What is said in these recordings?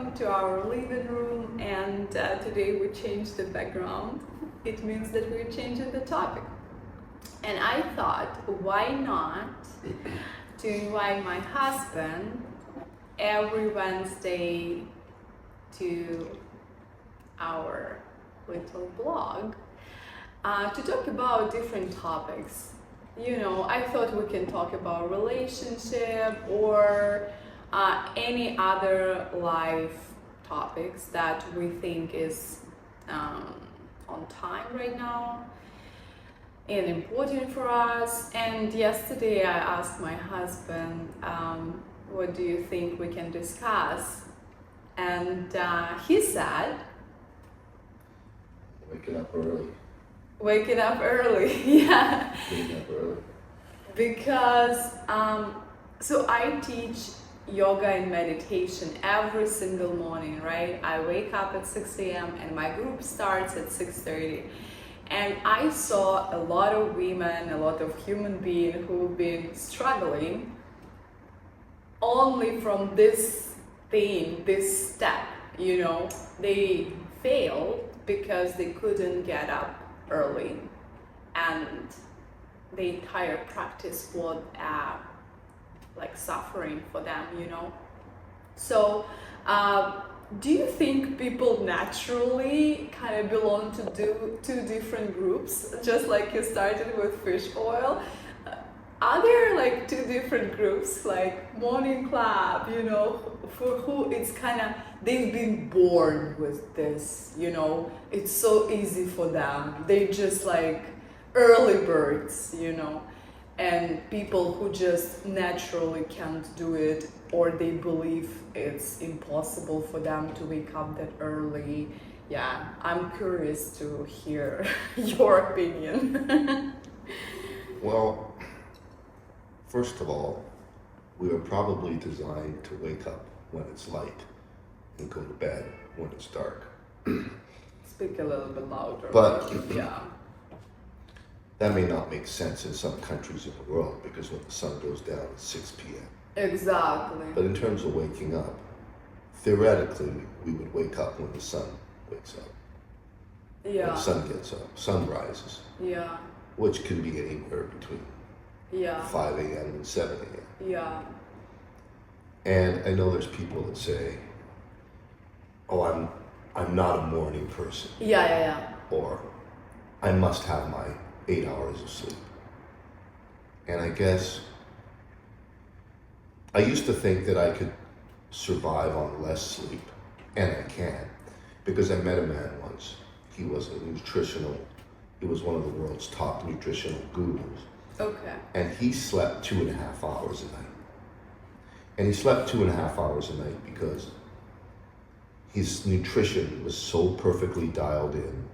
welcome to our living room, and today we changed the background. It means that we're changing the topic. And I thought, why not to invite my husband every Wednesday to our little blog to talk about different topics. You know, I thought we can talk about relationship or any other life topics that we think is on time right now and important for us. And yesterday I asked my husband, what do you think we can discuss? And he said, waking up early. Waking up early, yeah. Waking up early. Because, so I teach yoga and meditation every single morning, right? I wake up at 6 a.m. and my group starts at 6:30. And I saw a lot of women, a lot of human beings who've been struggling only from this thing, this step, you know. They failed because they couldn't get up early, and the entire practice was like suffering for them, you know. So do you think people naturally kind of belong to two different groups, just like you started with fish oil? Are there like two different groups, like morning club, you know, for who it's kind of, they've been born with this, you know, it's so easy for them. They just like early birds, you know, and people who just naturally can't do it, or they believe it's impossible for them to wake up that early. Yeah, I'm curious to hear your opinion. Well, first of all, we were probably designed to wake up when it's light and go to bed when it's dark. Speak a little bit louder. But yeah, that may not make sense in some countries in the world, because when the sun goes down at 6 p.m. exactly. But in terms of waking up, theoretically, we would wake up when the sun wakes up. When Yeah, the sun gets up, sun rises, yeah, which can be anywhere between yeah, 5 a.m. and 7 a.m. yeah, And I know there's people that say, oh, I'm not a morning person, yeah. or I must have my 8 hours of sleep. And I guess I used to think that I could survive on less sleep, and I can, because I met a man once. He was he was one of the world's top nutritional gurus. Okay. And he slept 2.5 hours a night. And he slept 2.5 hours a night because his nutrition was so perfectly dialed in,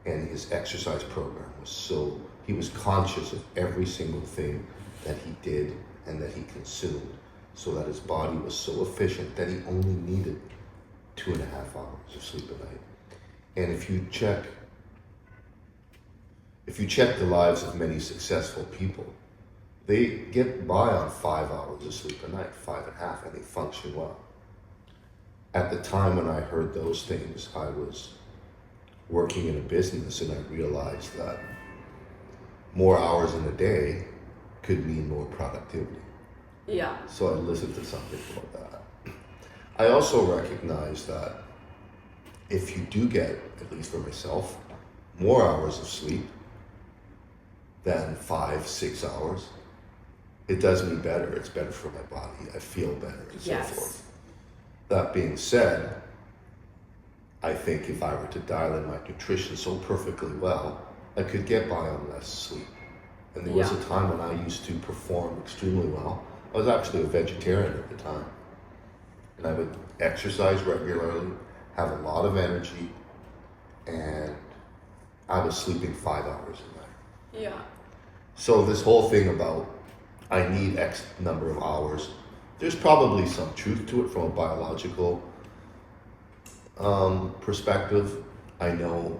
and his exercise program was so, he was conscious of every single thing that he did and that he consumed, so that his body was so efficient that he only needed 2.5 hours of sleep a night. And if you check the lives of many successful people, they get by on 5 hours of sleep a night, 5.5, and they function well. At the time when I heard those things, I was working in a business, and I realized that more hours in a day could mean more productivity. Yeah. So I listened to something about that. I also recognize that if you do get, at least for myself, more hours of sleep than 5-6 hours, it does me better. It's better for my body. I feel better, and so forth. That being said, I think if I were to dial in my nutrition so perfectly well, I could get by on less sleep. And there was a time when I used to perform extremely well. I was actually a vegetarian at the time. And I would exercise regularly, have a lot of energy, and I was sleeping 5 hours a night. Yeah. So this whole thing about I need X number of hours, there's probably some truth to it from a biological perspective. I know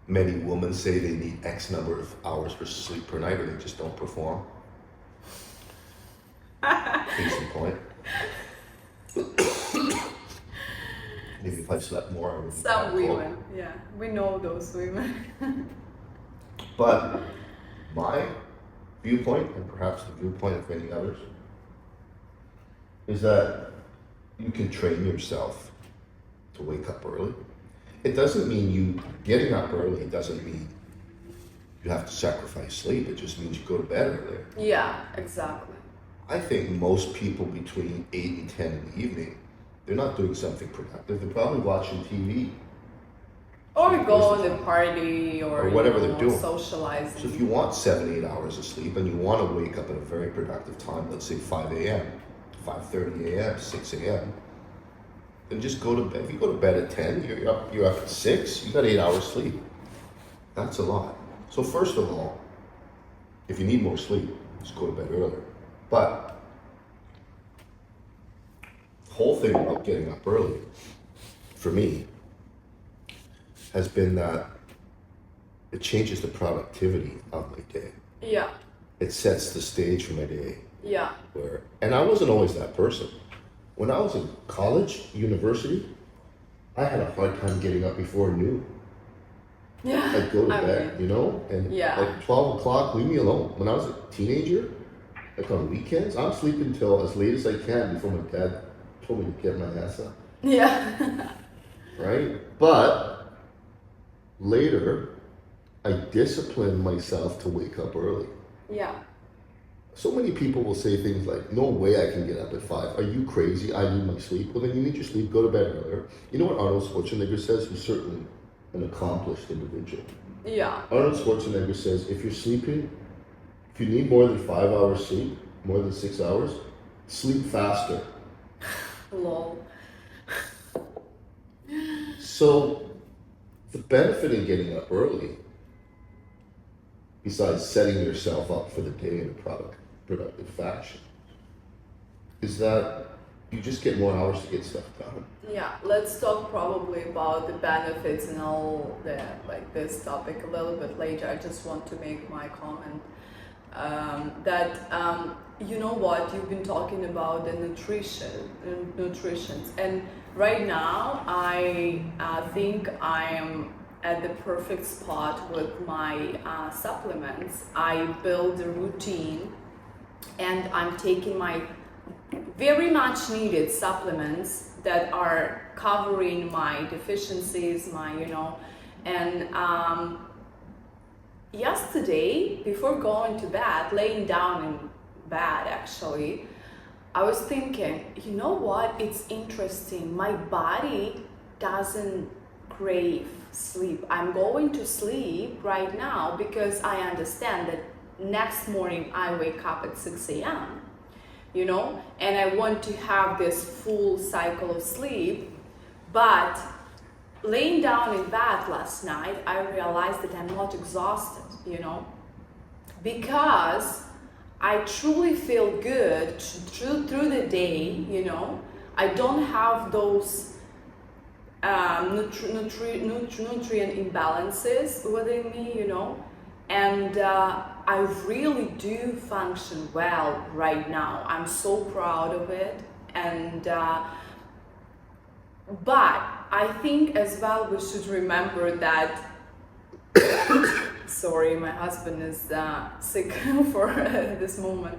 many women say they need X number of hours for sleep per night, or they just don't perform. Case in point. Maybe if I slept more, I would be Some cold. women, yeah, we know those women. But my viewpoint, and perhaps the viewpoint of many others, is that you can train yourself to wake up early. It doesn't mean you getting up early doesn't mean you have to sacrifice sleep. It just means you go to bed earlier. Yeah, exactly. I think most people between 8 and 10 in the evening, they're not doing something productive. They're probably watching TV. Or going to party or whatever they're doing. socializing. So if you want 7, 8 hours of sleep and you want to wake up at a very productive time, let's say 5 a.m., 5:30 a.m., 6 a.m., then just go to bed. If you go to bed at 10, you're up at 6, you got 8 hours sleep. That's a lot. So first of all, if you need more sleep, just go to bed earlier. But the whole thing about getting up early, for me, has been that it changes the productivity of my day. Yeah, It sets the stage for my day. yeah, And I wasn't always that person. When I was in college, university, I had a hard time getting up before noon. yeah. I'd go to I bed, mean, and Yeah. like 12 o'clock, leave me alone. When I was a teenager, like on weekends, I'm sleeping till as late as I can before my dad told me to get my ass up, yeah. right? But later, I disciplined myself to wake up early. Yeah, So many people will say things like, no way I can get up at 5. Are you crazy? I need my sleep. Well, then you need your sleep. Go to bed earlier. You know what Arnold Schwarzenegger says? He's certainly an accomplished individual. yeah, Arnold Schwarzenegger says, if you're sleeping, if you need more than 5 hours sleep, more than 6 hours, sleep faster. lol. So the benefit in getting up early, besides setting yourself up for the day in a productive fashion, is that you just get more hours to get stuff done. Yeah, let's talk probably about the benefits and all that, like this topic a little bit later. I just want to make my comment that you know what, you've been talking about the nutrition, and right now I think I am at the perfect spot with my supplements. I build a routine and I'm taking my very much needed supplements that are covering my deficiencies, and yesterday, before going to bed, laying down in bed actually, I was thinking, you know what, it's interesting, my body doesn't crave sleep. I'm going to sleep right now because I understand that next morning I wake up at 6 a.m. And I want to have this full cycle of sleep. But laying down in bed last night, I realized that I'm not exhausted, because I truly feel good through the day, I don't have those nutrient imbalances within me, and I really do function well right now. I'm so proud of it, and but I think as well we should remember that sorry, my husband is sick for this moment.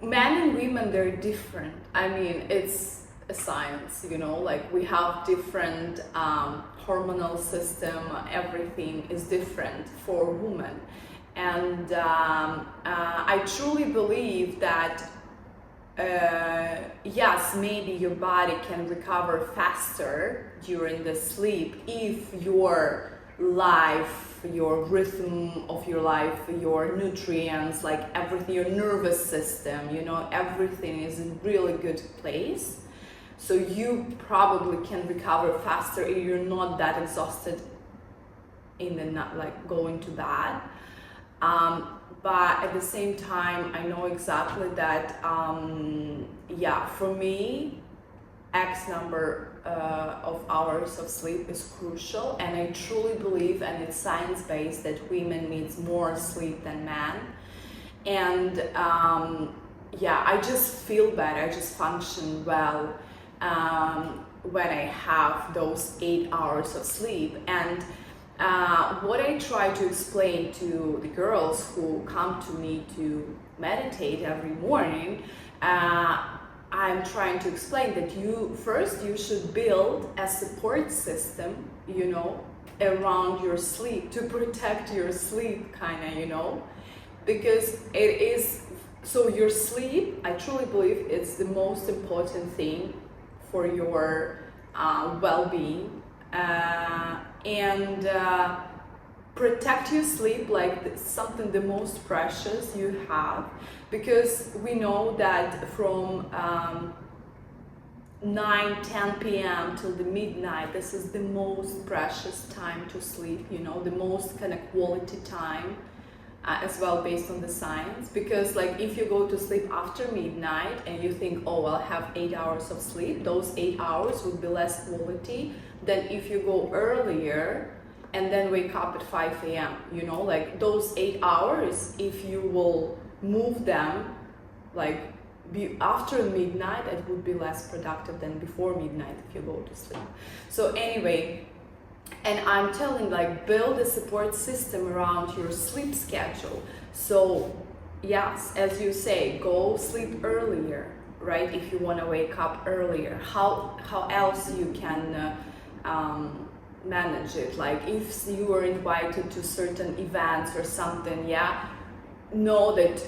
Men and women, they're different. I mean, it's a science, like we have different hormonal system, everything is different for women. And I truly believe that yes, maybe your body can recover faster during the sleep if your life, your rhythm of your life, your nutrients, like everything, your nervous system, everything is in really good place. So you probably can recover faster if you're not that exhausted in the night, like going to bed. But at the same time, I know exactly that, for me, X number of hours of sleep is crucial, and I truly believe, and it's science-based, that women need more sleep than men. And yeah, I just feel better. I just function well when I have those 8 hours of sleep. And what I try to explain to the girls who come to me to meditate every morning, I'm trying to explain that you should build a support system, you know, around your sleep to protect your sleep, kind of, you know, because it is. So your sleep, I truly believe it's the most important thing for your well-being, and protect your sleep like something the most precious you have, because we know that from 9-10 p.m. till the midnight, this is the most precious time to sleep, you know, the most kind of quality time. As well, based on the science, because like if you go to sleep after midnight and you think, oh, I'll have 8 hours of sleep, those 8 hours would be less quality than if you go earlier and then wake up at 5 a.m. You know, like those 8 hours, if you will move them like be after midnight, it would be less productive than before midnight if you go to sleep. So anyway, and I'm telling, like, build a support system around your sleep schedule. So yes, as you say, go sleep earlier, right? If you want to wake up earlier, how else you can manage it? Like if you are invited to certain events or something, yeah, know that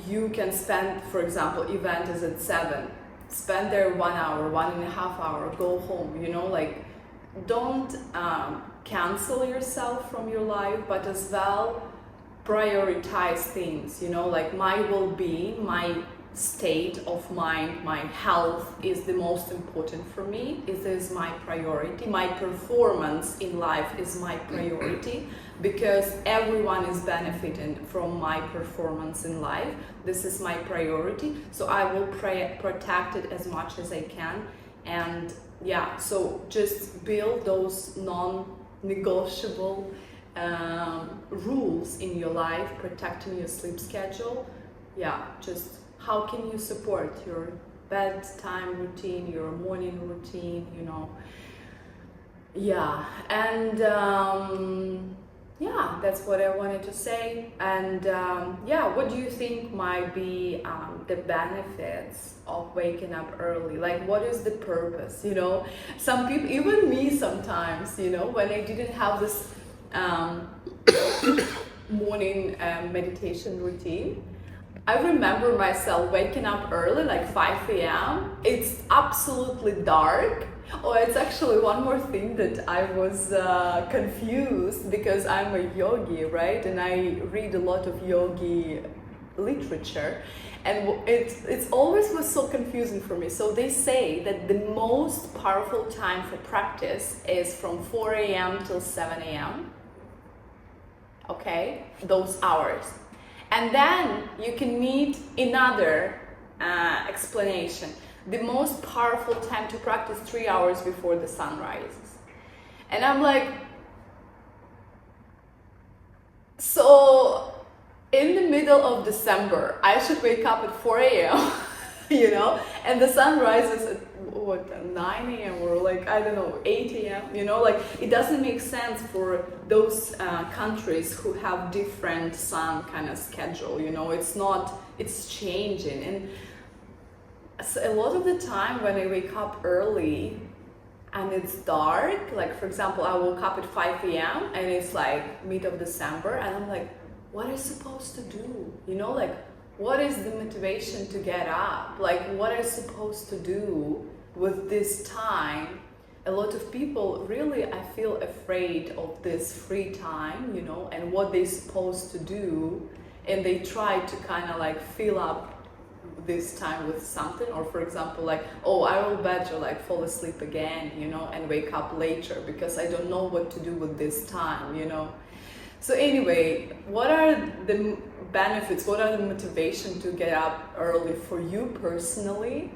you can spend, for example, event is at 7, spend there 1 hour, 1.5 hours, go home, you know, like don't cancel yourself from your life, but as well prioritize things, you know, like my well-being, my state of mind, my health is the most important for me. It is my priority. My performance in life is my priority, because everyone is benefiting from my performance in life. This is my priority, so I will protect it as much as I can. And yeah, so just build those non-negotiable rules in your life, protecting your sleep schedule. Yeah, just how can you support your bedtime routine, your morning routine, you know. Yeah, and yeah, that's what I wanted to say. And yeah, what do you think might be the benefits of waking up early? Like, what is the purpose, you know? Some people, even me sometimes, you know, when I didn't have this morning meditation routine, I remember myself waking up early, like 5 a.m. It's absolutely dark. Oh, it's actually one more thing that I was confused, because I'm a yogi, right? And I read a lot of yogi literature, and it's always was so confusing for me. So they say that the most powerful time for practice is from 4 a.m. till 7 a.m. Okay, those hours. And then you can meet another explanation. The most powerful time to practice 3 hours before the sun rises. And I'm like, so in the middle of December, I should wake up at 4 a.m., you know, and the sun rises at what, 9 a.m. or like, I don't know, 8 a.m., you know, like it doesn't make sense for those countries who have different sun kind of schedule, you know, it's changing. And so a lot of the time when I wake up early and it's dark, like for example, I woke up at 5 a.m. and it's like mid of December, and I'm like, what am I supposed to do? You know, like what is the motivation to get up? Like what am I supposed to do with this time? A lot of people really, I feel afraid of this free time, you know, and what they're supposed to do, and they try to kind of like fill up this time with something. Or for example, like, oh, I will better like fall asleep again, you know, and wake up later because I don't know what to do with this time, you know. So anyway, what are the benefits, what are the motivation to get up early for you personally?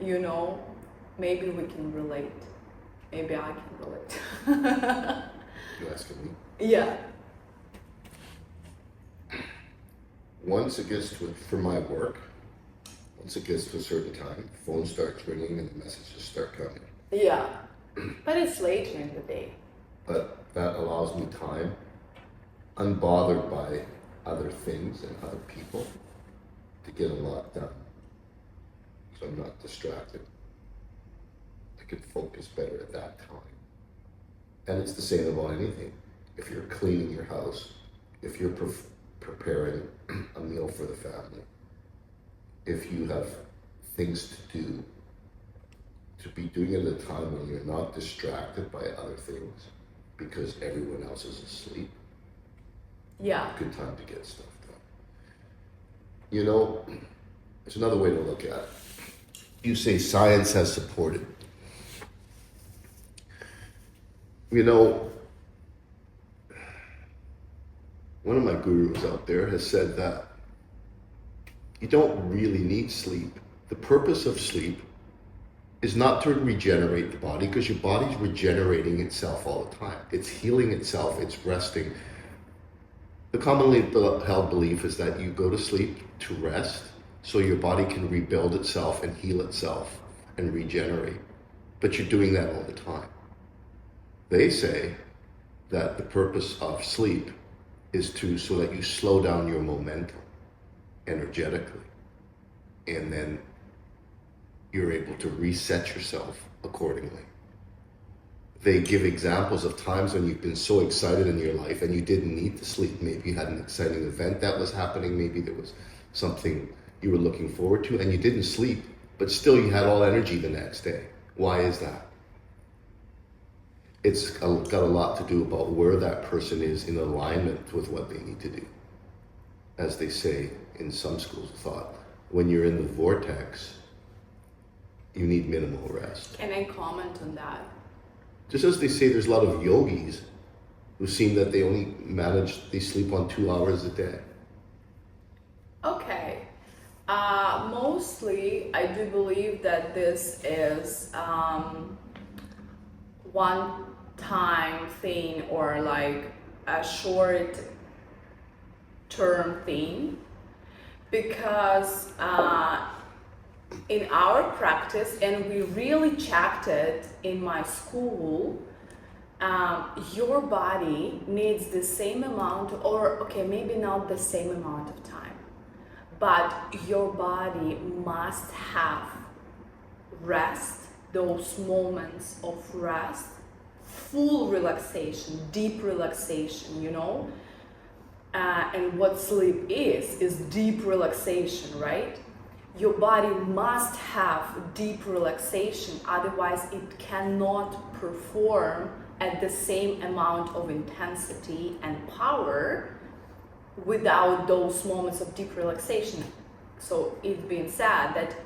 You know, maybe we can relate. Maybe I can relate. You asking me? Yeah. Once it gets to for my work, once it gets to a certain time, phone starts ringing and the messages start coming. Yeah. But it's later in the day. But that allows me time, unbothered by other things and other people, to get a lot done. So I'm not distracted. I can focus better at that time. And it's the same about anything. If you're cleaning your house, if you're preparing a meal for the family, if you have things to do, to be doing it at a time when you're not distracted by other things because everyone else is asleep. Yeah. Good time to get stuff done. You know, there's another way to look at it. You say science has supported. You know, one of my gurus out there has said that you don't really need sleep. The purpose of sleep is not to regenerate the body, because your body's regenerating itself all the time. It's healing itself, it's resting. The commonly held belief is that you go to sleep to rest so your body can rebuild itself and heal itself and regenerate. But you're doing that all the time. They say that the purpose of sleep is so that you slow down your momentum energetically, and then you're able to reset yourself accordingly. They give examples of times when you've been so excited in your life and you didn't need to sleep. Maybe you had an exciting event that was happening. Maybe there was something you were looking forward to and you didn't sleep, but still you had all energy the next day. Why is that? It's got a lot to do about where that person is in alignment with what they need to do. As they say in some schools of thought, when you're in the vortex, you need minimal rest. Can I comment on that? Just as they say, there's a lot of yogis who seem that they sleep on 2 hours a day. Okay. Mostly, I do believe that this is one-time thing, or like a short-term thing, because in our practice, and we really checked it in my school, your body needs the same amount, or okay, maybe not the same amount of time, but your body must have rest, those moments of rest, full relaxation, deep relaxation, you know? And what sleep is deep relaxation, right? Your body must have deep relaxation, otherwise it cannot perform at the same amount of intensity and power without those moments of deep relaxation. So it being said that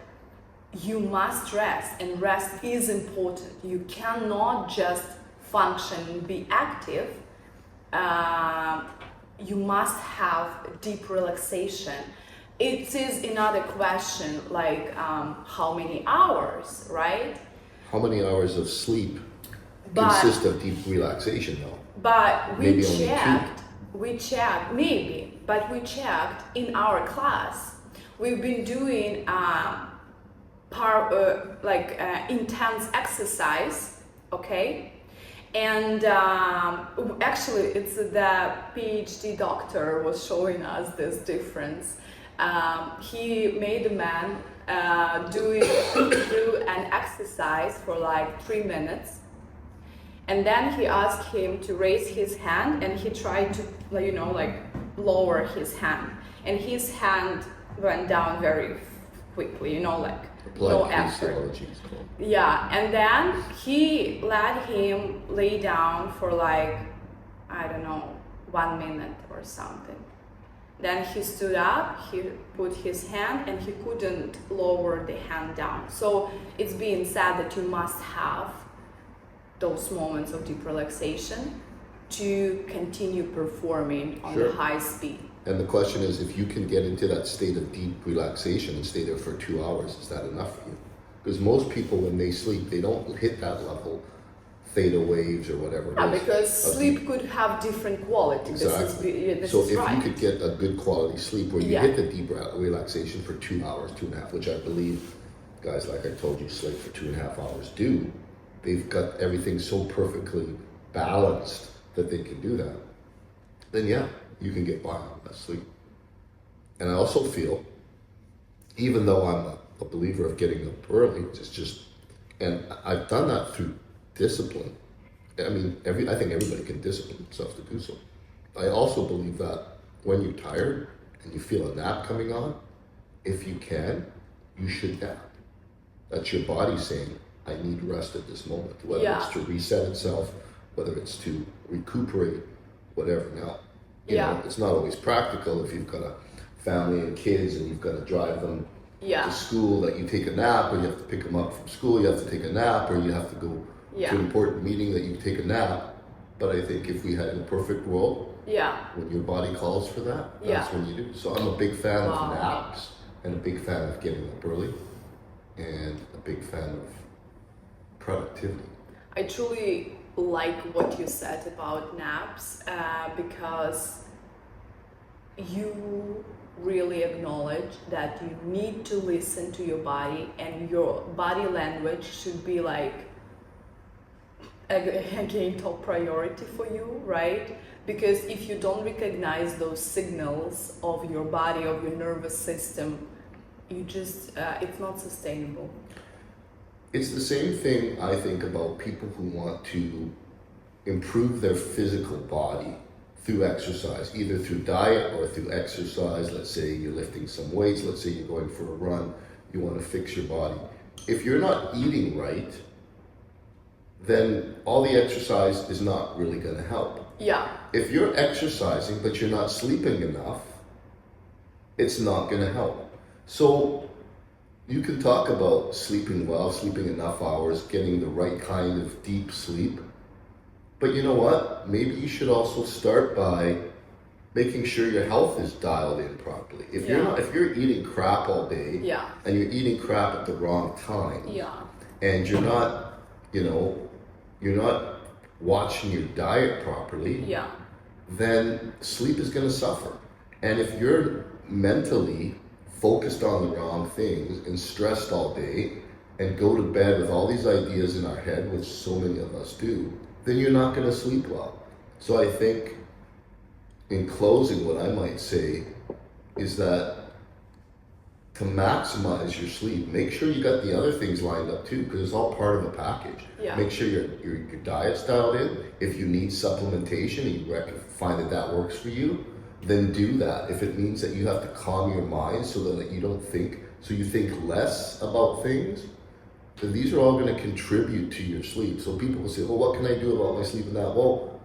you must rest, and rest is important. You cannot just function, be active. You must have deep relaxation. It is another question, like how many hours, right? How many hours of sleep consist of deep relaxation, though? But Maybe we checked in our class. We've been doing intense exercise, okay? And actually, it's the PhD doctor was showing us this difference. He made a man do an exercise for like 3 minutes, and then he asked him to raise his hand, and he tried to, you know, like lower his hand, and his hand went down very quickly, you know, like no effort. Yeah, and then he let him lay down for like, I don't know, 1 minute or something. Then he stood up, he put his hand, and he couldn't lower the hand down. So it's being said that you must have those moments of deep relaxation to continue performing on the high speed. And the question is, if you can get into that state of deep relaxation and stay there for 2 hours, is that enough for you? Because most people, when they sleep, they don't hit that level theta waves or whatever Yeah, it is. because of sleep could have different quality. Exactly. This So is if right. you could get a good quality sleep where you Yeah. get the deep relaxation for 2 hours, 2.5, which I believe guys like I told you sleep for 2.5 hours do, they've got everything so perfectly balanced that they can do that, then yeah, you can get by on that sleep. And I also feel, even though I'm a believer of getting up early, it's just, and I've done that through discipline. I mean, I think everybody can discipline themselves to do so. I also believe that when you're tired and you feel a nap coming on, if you can, you should nap. That's your body saying, I need rest at this moment, whether Yeah. it's to reset itself, whether it's to recuperate, whatever. Now, you Yeah. know, it's not always practical if you've got a family and kids and you've got to drive them Yeah. to school, that you take a nap, or you have to pick them up from school, you have to take a nap, or you have to go Yeah. to an important meeting that you take a nap. But I think if we had a perfect world, Yeah. when your body calls for that, that's Yeah. when you do. So I'm a big fan Wow. of naps, and a big fan of getting up early, and a big fan of productivity. I truly like what you said about naps because you really acknowledge that you need to listen to your body, and your body language should be like again top priority for you, right? Because if you don't recognize those signals of your body, of your nervous system, you just it's not sustainable. It's the same thing I think about people who want to improve their physical body through exercise, either through diet or through exercise. Let's say you're lifting some weights, let's say you're going for a run, you want to fix your body. If you're not eating right, then all the exercise is not really going to help. Yeah. If you're exercising but you're not sleeping enough, it's not going to help. So you can talk about sleeping well, sleeping enough hours, getting the right kind of deep sleep. But you know what? Maybe you should also start by making sure your health is dialed in properly. If you're eating crap all day, Yeah. and you're eating crap at the wrong time, Yeah. and you're not, you're not watching your diet properly, Yeah. then sleep is going to suffer. And if you're mentally focused on the wrong things and stressed all day and go to bed with all these ideas in our head, which so many of us do, then you're not going to sleep well. So I think, in closing, what I might say is that to maximize your sleep, make sure you got the other things lined up too, because it's all part of a package. Yeah. Make sure your diet's dialed in. If you need supplementation and you find that works for you, then do that. If it means that you have to calm your mind so that you don't think, so you think less about things, then these are all going to contribute to your sleep. So people will say, well, what can I do about my sleep and that? Well,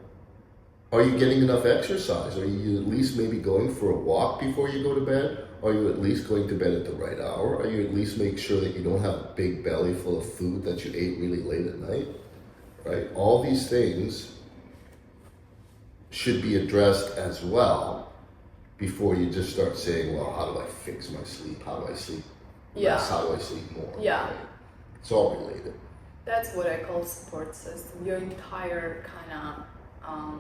are you getting enough exercise? Are you at least maybe going for a walk before you go to bed? Are you at least going to bed at the right hour? Are you at least make sure that you don't have a big belly full of food that you ate really late at night? Right? All these things should be addressed as well before you just start saying, well, how do I fix my sleep? How do I sleep Yeah. less? How do I sleep more? Yeah. Right? It's all related. That's what I call support system. Your entire kind of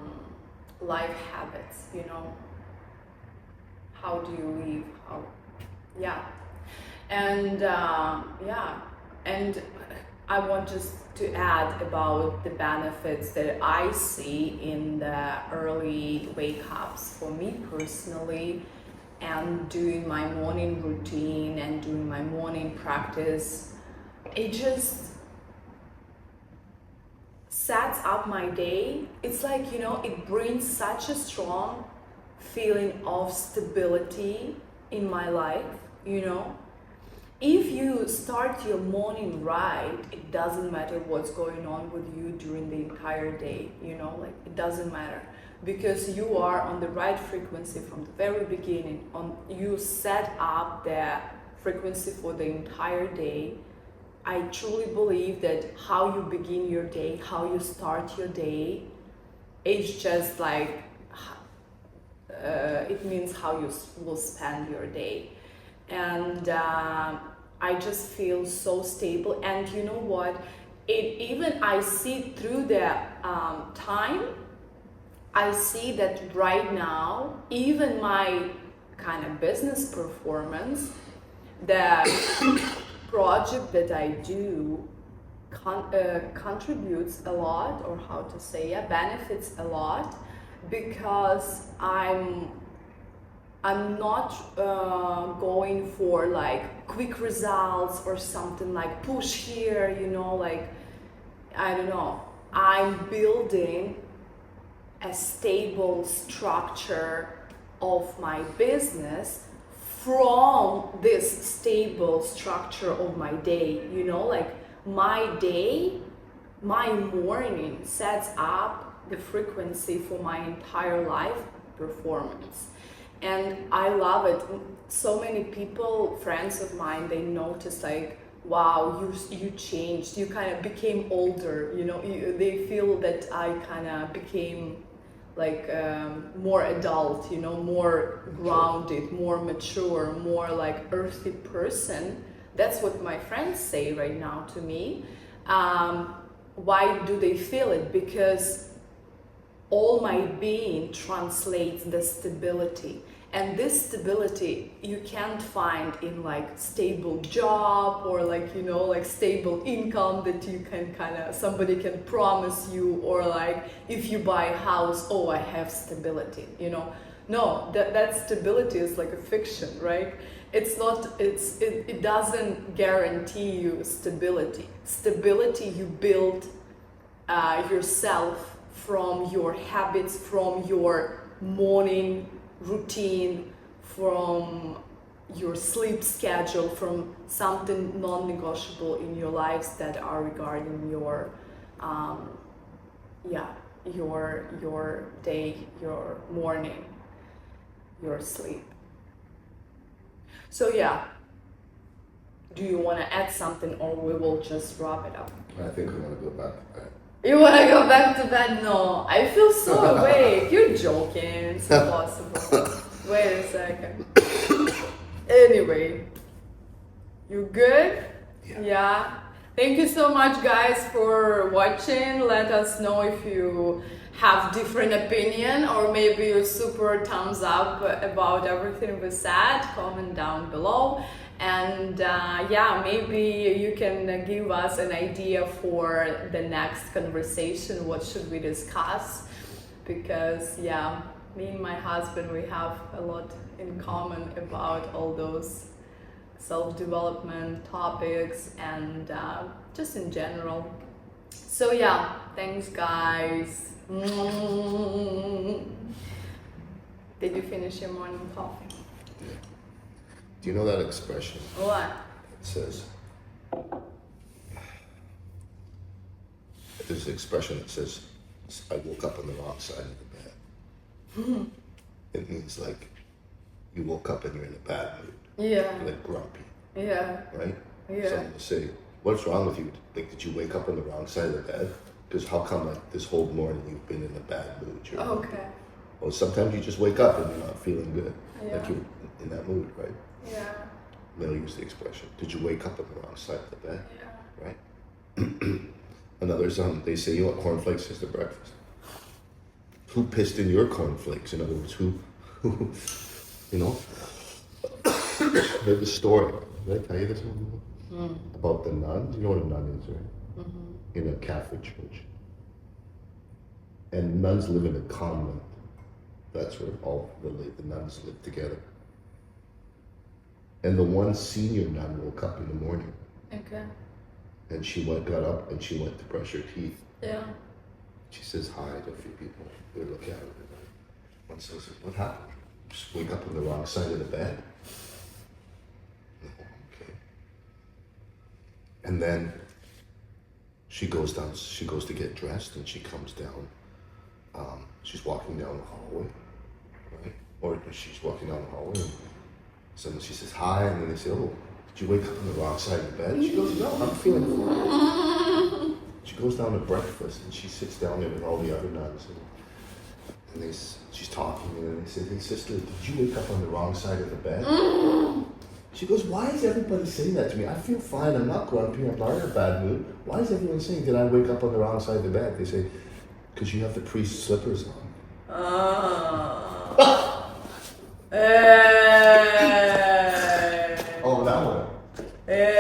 life habits, How do you live? And I want just to add about the benefits that I see in the early wake-ups for me personally, and doing my morning routine and doing my morning practice. It just sets up my day. It's like, it brings such a strong feeling of stability in my life, If you start your morning right, it doesn't matter what's going on with you during the entire day, it doesn't matter, because you are on the right frequency from the very beginning. You set up the frequency for the entire day. I truly believe that how you begin your day, how you start your day, it's just like, it means how you will spend your day. And I just feel so stable. And you know what? I see through the time, I see that right now, even my kind of business performance, the project that I do contributes a lot, or how to say, benefits a lot, because I'm not going for like quick results or something like push here, like, I don't know. I'm building a stable structure of my business from this stable structure of my day, like my day, my morning sets up the frequency for my entire life performance. And I love it. So many people, friends of mine, they notice like, wow, you changed, you kind of became older, they feel that I kind of became like more adult, more grounded, more mature, more like earthy person. That's what my friends say right now to me. Why do they feel it? Because all my being translates the stability. And this stability you can't find in like stable job or like, like stable income that you can somebody can promise you, or like if you buy a house, oh, I have stability, No, that stability is like a fiction, right? It's not, it doesn't guarantee you stability. Stability you build yourself from your habits, from your morning routine, from your sleep schedule, from something non-negotiable in your lives that are regarding your your day, your morning, your sleep. So do you want to add something, or we will just wrap it up? I think we want to go back to bed. You want to go back to bed? No, I feel so awake. You're joking. It's impossible. Wait a second. Anyway, you good? Yeah. Thank you so much, guys, for watching. Let us know if you have different opinion, or maybe you're super thumbs up about everything we said. Comment down below. And maybe you can give us an idea for the next conversation. What should we discuss? Because me and my husband, we have a lot in common about all those self-development topics and just in general. So thanks, guys. Did you finish your morning coffee? Yeah. Do you know that expression? What? It says, there's an expression that says, I woke up on the wrong side of the bed. It means like you woke up and you're in a bad mood. Yeah. You're like grumpy. Yeah. Right? Yeah. Someone will say, what's wrong with you? Like, did you wake up on the wrong side of the bed? Because how come like this whole morning you've been in a bad mood? Okay. Well, sometimes you just wake up and you're not feeling good. Yeah. Like you're in that mood, right? Yeah. They'll use the expression, did you wake up on the wrong side of the bed? Yeah. Right? Another they say, you want cornflakes is the breakfast. Who pissed in your cornflakes? In other words, who There's a story. Did I tell you this one? About the nuns. You know what a nun is, right? Mm-hmm. In a Catholic church. And nuns live in a convent. That's where all the nuns live together. And the one senior nun woke up in the morning. Okay. And she got up and she went to brush her teeth. Yeah. She says hi to a few people. They look at her. One says, what happened? Just wake up on the wrong side of the bed? Okay. And then she goes to get dressed, and she comes down. She's walking down the hallway, right? Or she's walking down the hallway, and suddenly she says hi, and then they say, oh, did you wake up on the wrong side of the bed? She goes, no, I'm feeling fine. She goes down to breakfast, and she sits down there with all the other nuns, and she's talking, and they say, hey sister, did you wake up on the wrong side of the bed? She goes, why is everybody saying that to me? I feel fine. I'm not grumpy. I'm not in a bad mood. Why is everyone saying, did I wake up on the wrong side of the bed? They say, because you have the priest's slippers on. Hey. Oh, that one. Hey.